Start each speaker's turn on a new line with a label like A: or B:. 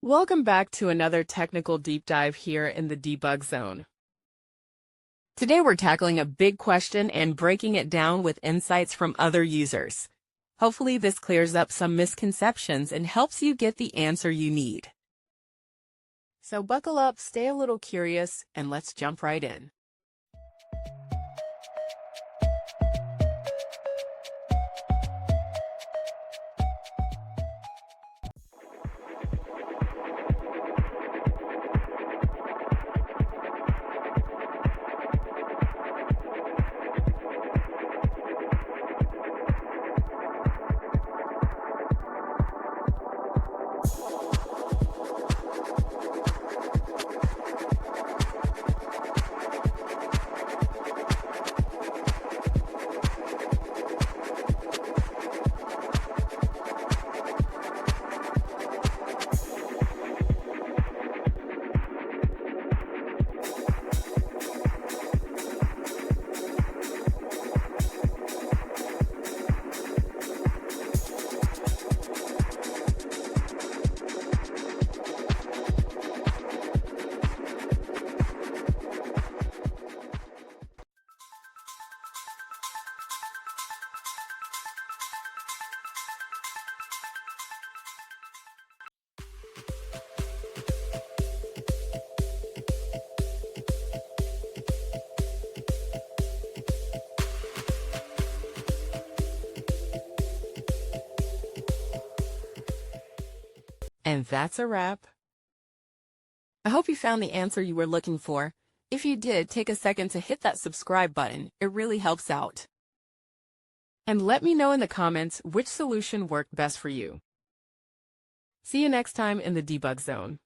A: Welcome back to another technical deep dive here in the debug zone. Today we're tackling a big question and breaking it down with insights from other users. Hopefully this clears up some misconceptions and helps you get the answer you need. So buckle up, stay a little curious, and let's jump right in. And that's a wrap. I hope you found the answer you were looking for. If you did, take a second to hit that subscribe button. It really helps out. And let me know in the comments which solution worked best for you. See you next time in the debug zone.